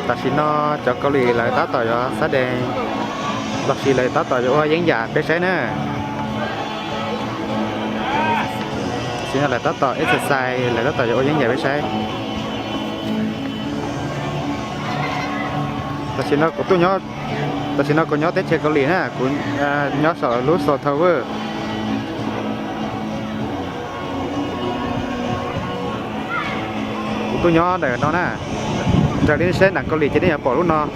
ta chỉ nó cho câu lì lại tá tỏi cho sát đèn bác sĩ lại tá tỏi cho giấy giả bé sấy nữa xin lại tá tỏi exercise lại tá tỏi cho giấy giả bé sấy ta chỉ nó của tôi nhớ ta chỉ nó có nhớ tết chơi câu lì nè cũng nhớ sợ lúa sợ thâu vơ tôi nhớ để nó nè giờ đến xe nặng câu lì chỉ để bỏ lúc nó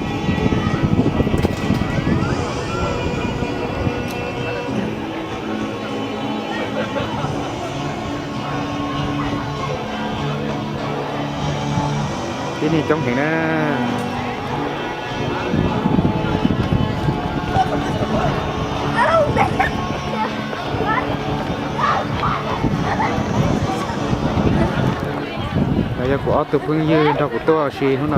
cái này trong hiện nè bây giờ của từ phương dư đâu của tôi xì nữa nè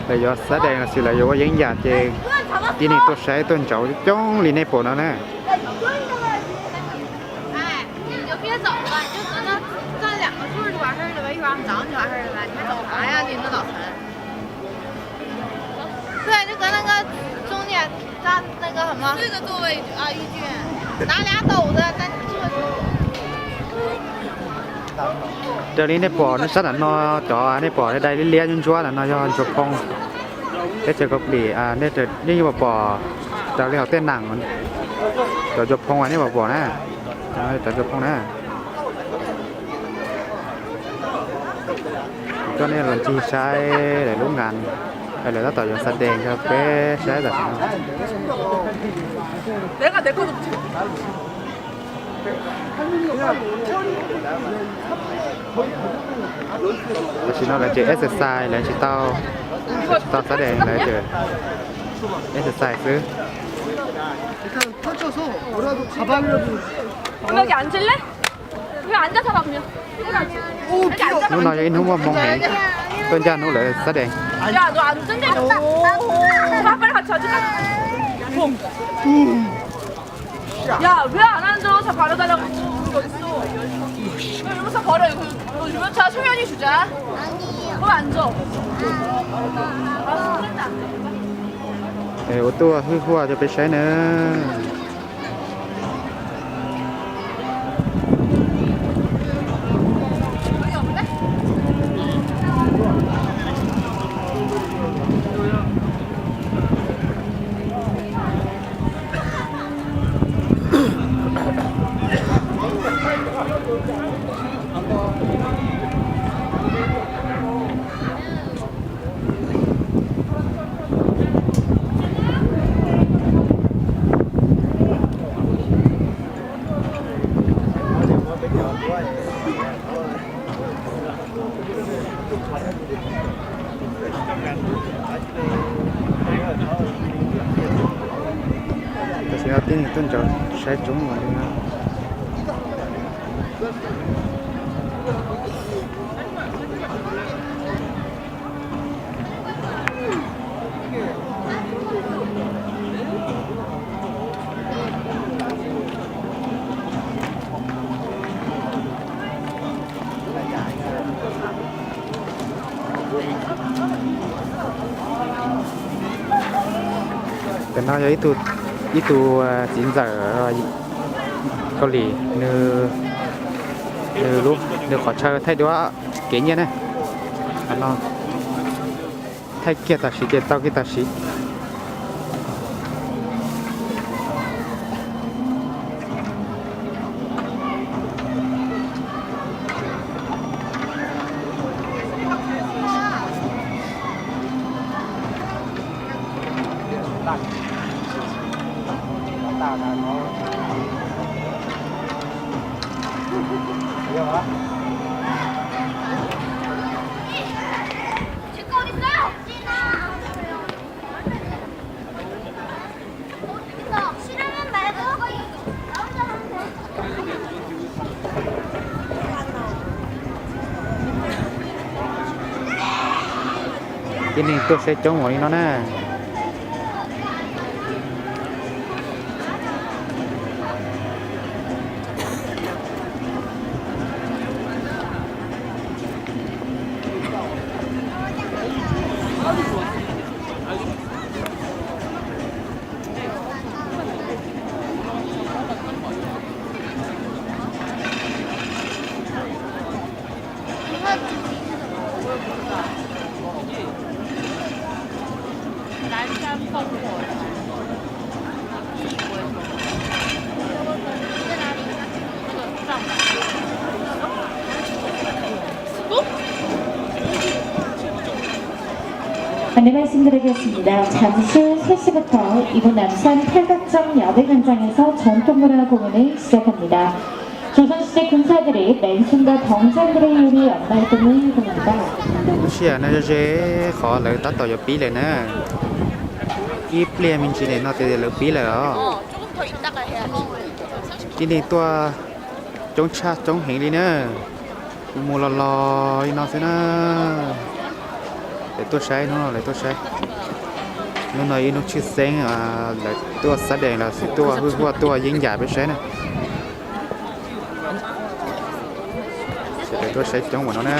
bây giờ sát đèn là xì lại vô giấy giả chè cái này tôi sẽ tuần cháu trong liền này bộ nó nè giờ này bỏ nó sát là nó cho này bỏ đây lia chân chúa là nó cho chụp phong cái chơi gốc bì này từ như mà bỏ giờ này họ tên nặng cho chụp phong này bỏ nè cho chụp phong nè cho nên là chi sai để lúc ngàn hay là nó tạo ra sạch đèn cho bé sai rồi 내가 내 거도 chỉ nó là chơi exercise là chỉ tao sát đèn là chơi exercise chứ 일단 펼쳐서 뭐라도 가방이라도 여기 앉을래? 여기 앉아서 봐 그냥 오 귀여워 lúc nào vậy không mong hẹn tôi cha nó lại sát đèn 야너 앉을래? 봐 빨리 같이 앉을까? 야왜 안 앉아? 자 바르달라고 이거 어딨어 이러면서 버려 이거 유모차 소연이 주자 아니에요 거기 앉아 알았어 그랬다 để ô tô hư hua cho bé sấy nữa tôi tin tôi cho sẽ trúng mà đi nữa cái nó cho ít tu chín giờ Âu Lì như lúc được họ chơi thay đó kỹ nhiên này nó thay kia ta sĩ kia tao kia ta sĩ 제거 어딨어요? 어딨어? 싫으면 말고 나 혼자 하면 돼. cái này tôi sẽ chống ngồi nó nè 안내 말씀드리겠습니다. 잠시 후 3시부터 이곳 남산 팔각정 야외광장에서 전통문화 공연을 시작합니다. 조선시대 군사들이 맨손과 병장들의 요리 연말동을 활동합니다. Lucia nó dễ khó lấy tắt tàu bí lại nè cái plea mình chỉ để nó để lấy bí lại đó 조금 더 있다가 해야지. cái này tua chống cha chống hình đi nè mua lò nó sẽ nè để tôi sai nó lại tôi sai nó nói nó chưa sáng à lại tôi sát đèn là tôi hư tôi dính dài với sai nè để tôi sai chống của nó nè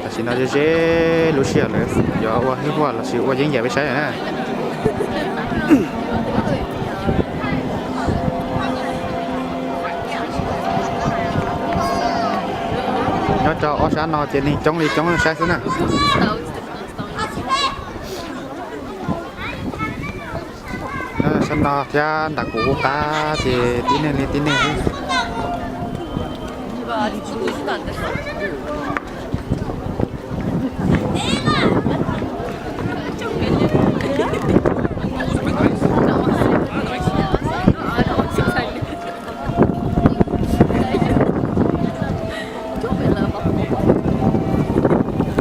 là chỉ nói dễ Lucia lại giờ qua hư qua là chỉ qua dính dài với sai nè nó cho ở xã nó trên đi chống nó sai xuống nè nó sân nó cha đặc cụ cá thì tí này 이봐 아직 죽으지도 안 됐어.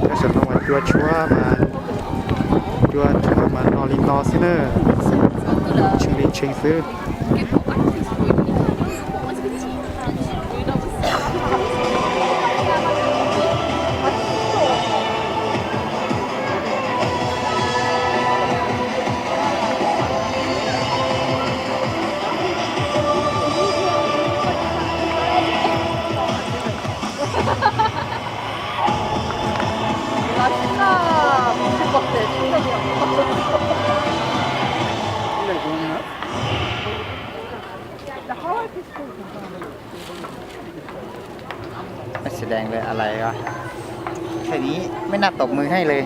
cái sân nó mà chua mà nó linh nó xí nè chừng xứ 나 신나 무슨 것 같아.แสดงเลยอะไรก็แค่นี้ไม่น่าตบมือให้เลย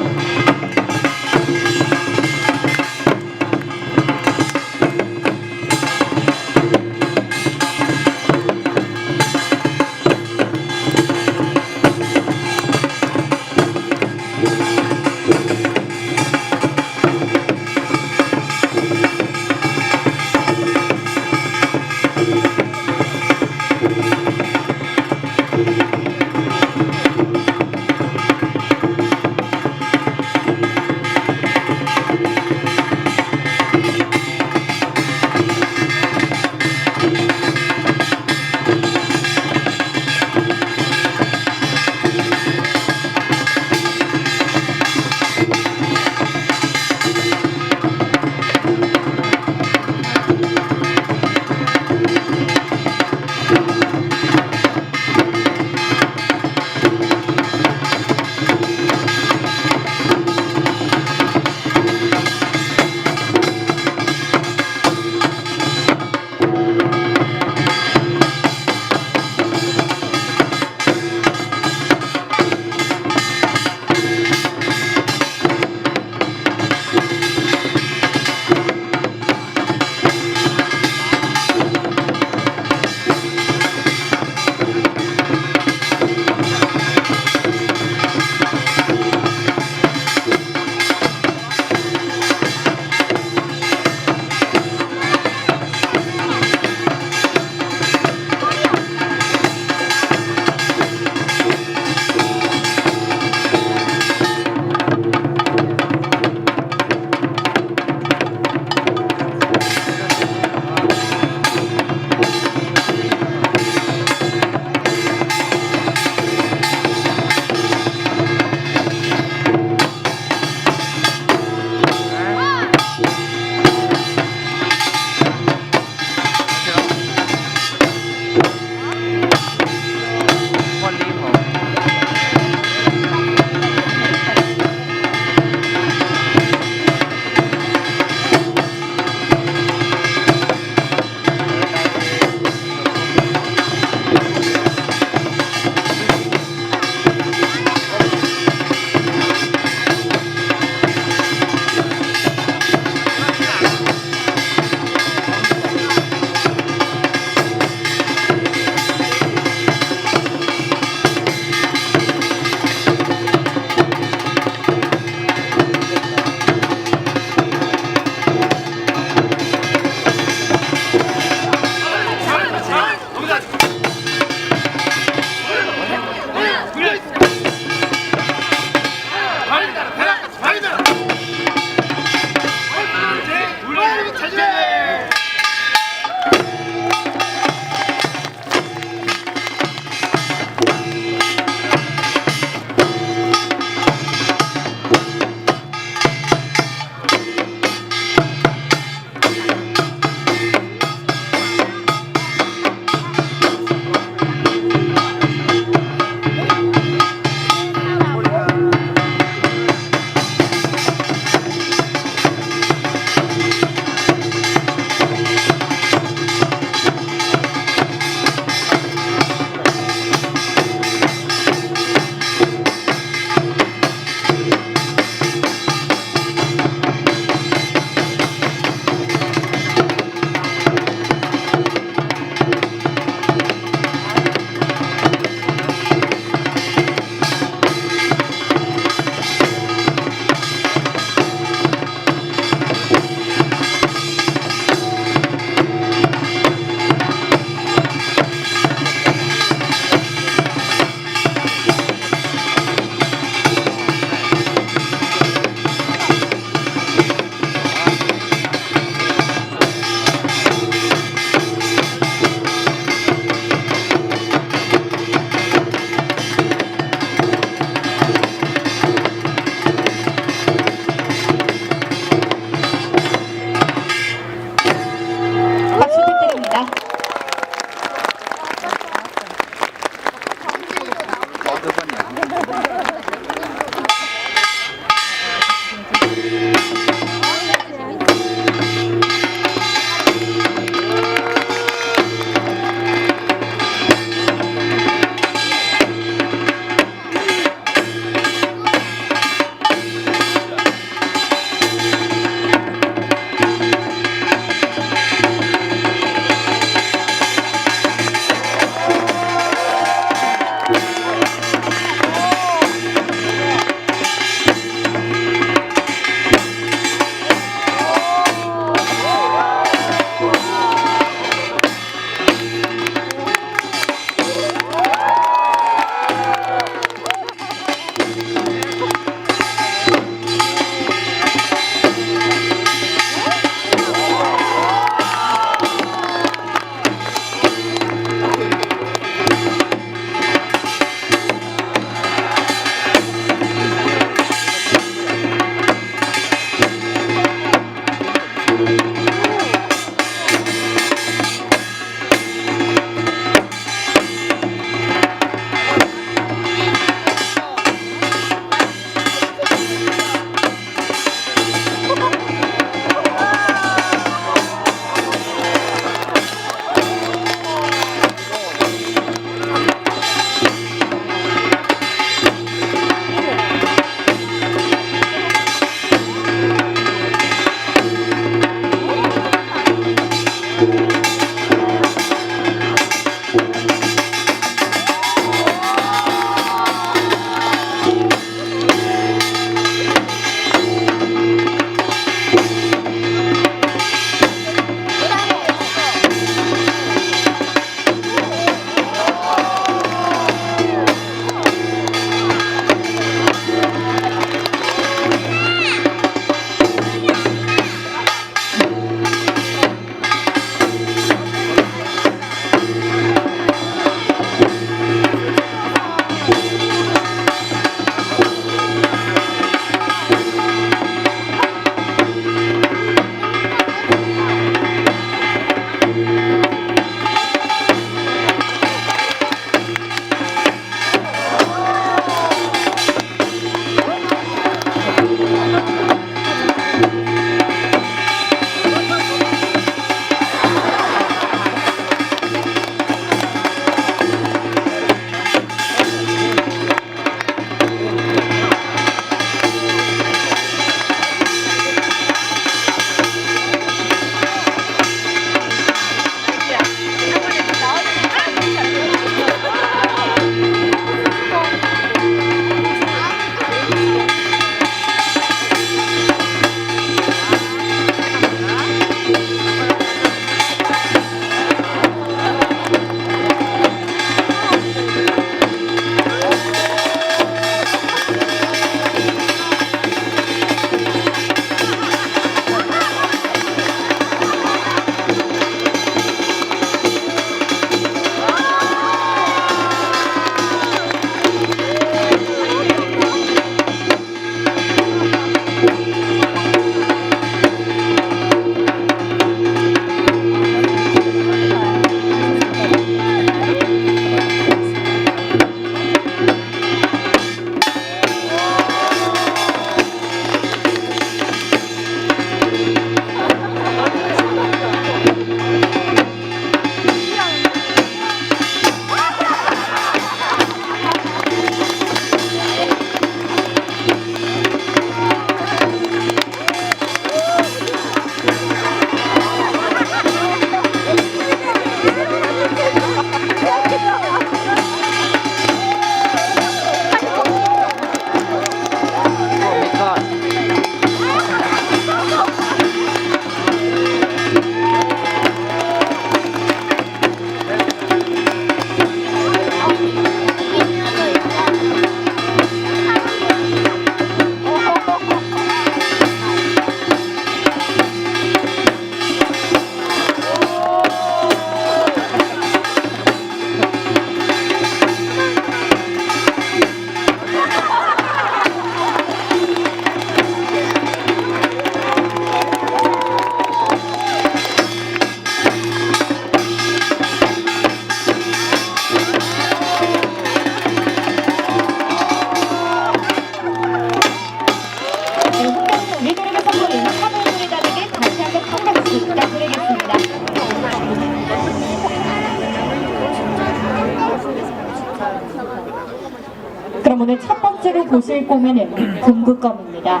그럼 오늘 첫 번째로 보실 공연은 궁극검입니다.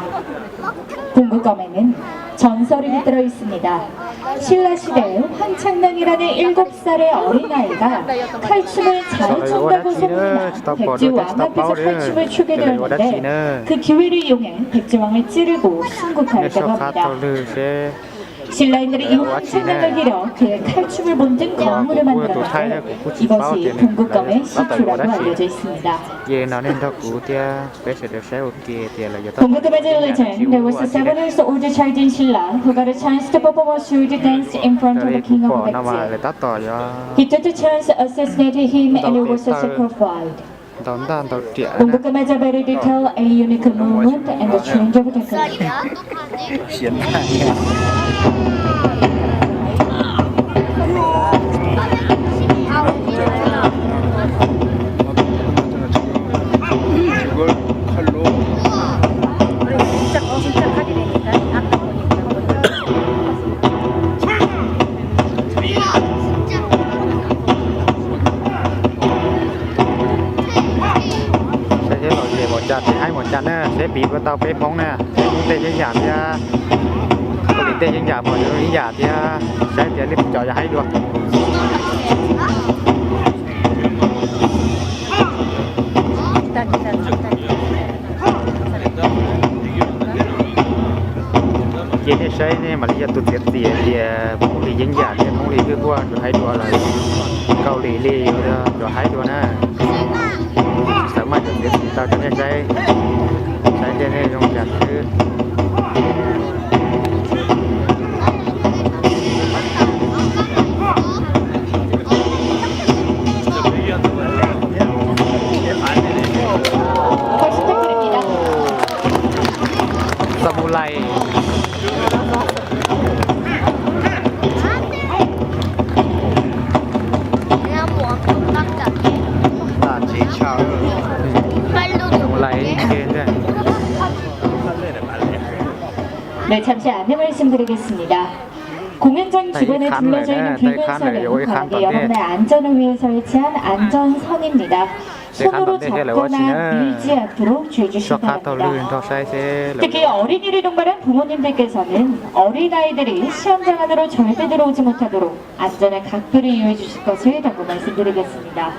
궁극검에는 전설이 깃들어 있습니다. 신라시대에 황창명이라는 7살의 어린아이가 칼춤을 잘 춘다고 소문난 백제왕 앞에서 칼춤을 추게 되었는데 그 기회를 이용해 백제왕을 찌르고 순국하였다고 합니다. 신라인들이 이 황창명을 기려 그의 칼춤을 본뜬 건물을 만들었는데 이것이 궁극검의 시초라고 알려져 있습니다. 궁극검의 legend, there was a 7 years old child in Shilla who got a chance to perform a sword dance in front of the king of Baekje. He took the chance, assassinated him, and it was sacrificed. 궁극검의 a very detailed and unique movement and the change of technique. 이걸 칼로 진짜 칼이 되니까 아까 보니까 sẽ chế loại về một chặt thì hai một chặt nè sẽ bị vào tàu bê bóng nè cũng tê dân giảm nha có bị tê dân giảm mà được ý giảm thì sẽ tiến lên trò cho hay được chỉ để xây nên mà lý do tụt tiệt thì cũng lý dân giảm thì cũng lý cứ qua rồi hay đùa là câu lý lý rồi hay đùa nè sớm mà được tiệt thì tao cho nên xây cho nên trong chặt cứ samurai 그냥 뭐 엄청 깜짝이야. 나 제차 빨도 samurai kia nữa 네, 잠시 안내 말씀드리겠습니다. 공연장 주변에 둘러져 있는 붉은 선은 관객 여러분의 안전을 위해 설치한 안전선입니다. 손으로 잡거나 밀지 않도록 주의주시기 바랍니다. 특히 어린이를 동반한 부모님들께서는 어린아이들이 시험장 안으로 절대 들어오지 못하도록 안전에 각별히 유의해 주실 것을 당부 말씀드리겠습니다.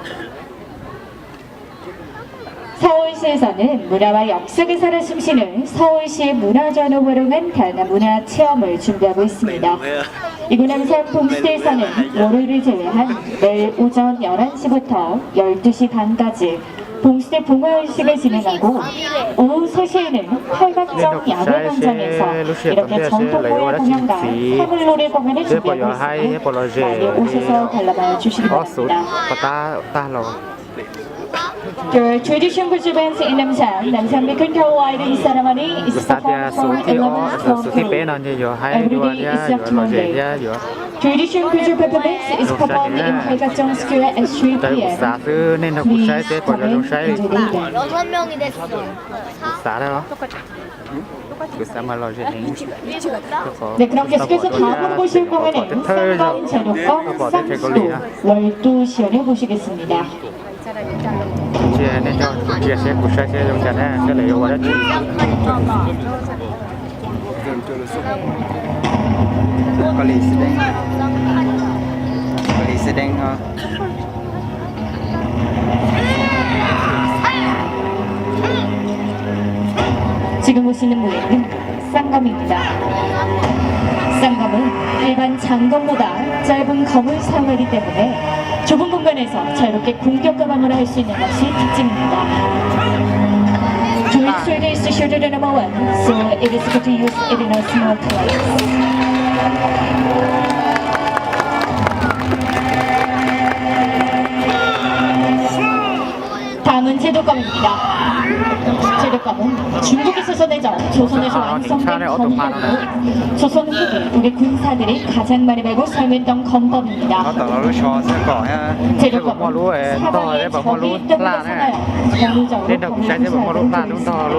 서울시에서는 문화와 역사가 살아 숨쉬는 서울시의 문화전을 활용한 다양한 문화 체험을 준비하고 있습니다. 이구남산 봄스테이에서는 월요일을 제외한 매일 오전 11시부터 12시 반까지 봄스테 봉화의식을 진행하고 오후 3시에는 팔각정 야외광장에서 이렇게 전통무예 공연과 사물놀이 공연을 준비하고 있으니 많이 오셔서 관람하여 주시기 바랍니다. The tradition events in Namsan Beacon Lighting Ceremony is performed from 11 to 12 every day except Monday. Tradition performance is performed in 팔각정 Square at 3 p.m. Please come in into the event. 6명이 됐어. 네, 그럼 계속해서 다음으로 보실 공연은 쌍검 제독검 쌍수 월도 시연을 보시겠습니다. chia nên cho chia sẻ của xe trong chặt này sẽ lấy vào đất Kali sedang 지금 보시는 모양은 쌍검입니다. 쌍검은 일반 장검보다 짧은 검을 사용하기 때문에 좁은 공간에서 자유롭게 공격과 방어를 할 수 있는 것이 특징입니다. Joint sword is shorter than number 1, so it is good to use it in a small place. 다음은 제도검입니다. 제도검은 중국에서 전해져 조선에서 완성된 검이고 조선 후기 우리 군사들이 가장 많이 배고 사용했던 검법입니다. 제도검은 사방에 적이 있던 곳에서나요 전우적으로 검을 사용하고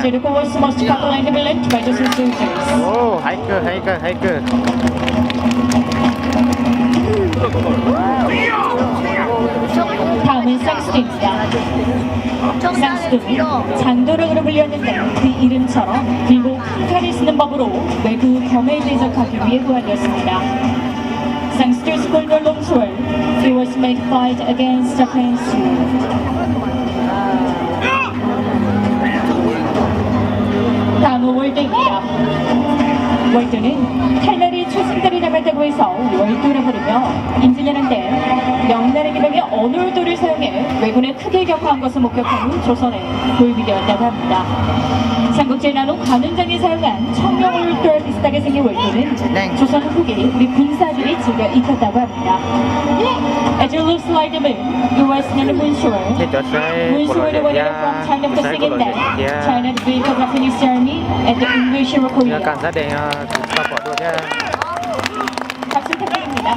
제도검 was most popular in the village by Joseon soldiers. ô hay cơ 다음은 쌍수입니다. 선수들은 장도령으로 불렸는데 그 이름처럼 길고 큰 칼을 쓰는 법으로 외구 겸에 대적하기 위해 구하였습니다. Thanks to his golden long sword, he was made to fight against Japan's sword. 다음은 월드입니다. 월드는 칼날이 초승달이 닮았다고 해서 월도라 부르며 임진왜란 때 명나라 기병이 언월도를 사용해 왜군을 크게 격파한 것을 목격한 후 조선에 도입이 되었다고 합니다. 삼국지에 나온 관운장이 사용한 청명월도와 비슷하게 생긴 월도는 조선 후기 우리 군사들이 즐겨 입혔다고 합니다. As you look like the moon, you are in the moon shore. Thế cho sẽ Moon bộ shore đội the way đẹp from China da to sẽ bộ singing đội đẹp that da China to be the Japanese army and the English of nhớ Korea. cảnh sát đèn sao bỏ đua chứ 박수 부탁드립니다.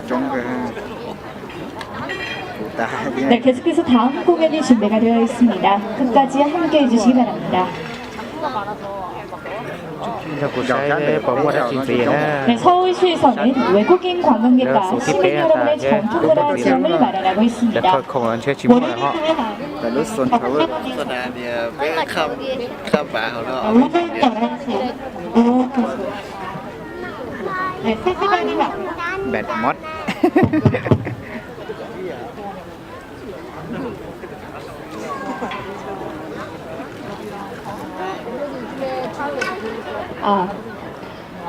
Trong cái ta 네, 계속해서 다음 공연이 준비가 되어 있습니다. 끝까지 함께 해주시기 바랍니다. Giờ cuộc sẽ bỏ qua đã trình diễn 네, 서울시에서는 외국인 관광객과 시민 여러분의 전통 문화 체험을 마련하고 để 있습니다. thôi không chơi chim rồi họ 월요일 là lúc xuân thấu xuân à thì với khăm bà họ đó 네, 3시간이면 bẹt mót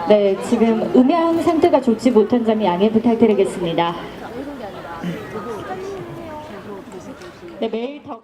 네, 지금 음향 상태가 좋지 못한 점 양해 부탁드리겠습니다. 네, 매일 덕